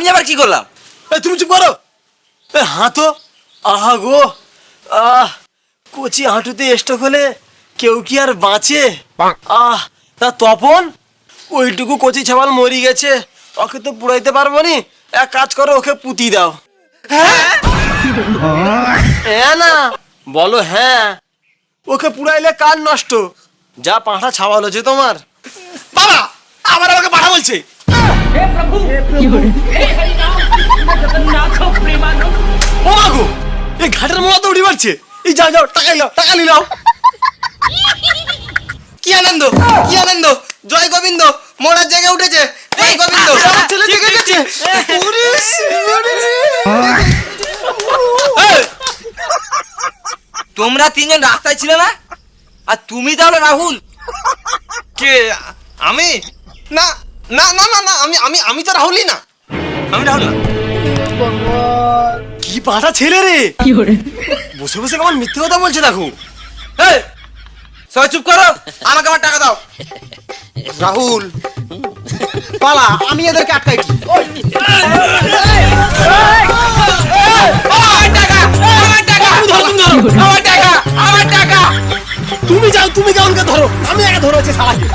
আমি আবার কি করলাম? তুমি চুপ করো। হাঁটো। আহা গো, কচি হাঁটুতে স্ট্রোক হলে কেউ কি আর বাঁচে? তা তপন ওইটুকু কচি ছাবাল মরি গেছে, ওকে তো পুড়াইতে পারবো নি। এক কাজ করো, ওকে পুঁতি দাও। হ্যাঁ না বলো হ্যাঁ। ওকে পুড়াইলে কার নষ্ট? যা পাঁঠা ছাবাল হচ্ছে তোমার। বাবা আবার আমাকে পাঠা বলছে। ও মাগো, এই ঘাটের মোয়া তো উঠে পারছে। এই যাও যাও, টাকা নিলাও, টাকা নিলাও। কি আনন্দ, কি আনন্দ! জয় গোবিন্দ, মোড়ার জায়গায় উঠেছে। জয় গোবিন্দ। ছেলে জেগে গেছে। তোমরা তিনজন রাস্তায় ছিলে না, আর তুমি তাহলে রাহুল? কে? আমি? না না না না না, আমি আমি আমি তো রাহুলই না। আমি রাহুল না। কি পাঁঠা ছেলে রে, বসে বসে কেমন মিথ্যে কথা বলছে দেখো। এই, সবাই চুপ করো, আমাকে আমার টাকা দাও। রাহুল পালা, আমি এদেরকে আটকাইছি। আমার টাকা, আমার টাকা, আমার টাকা, আমার টাকা। তুমি যাও, তুমি কাউকে ধরো, আমি আগে ধরেছি শালাকে।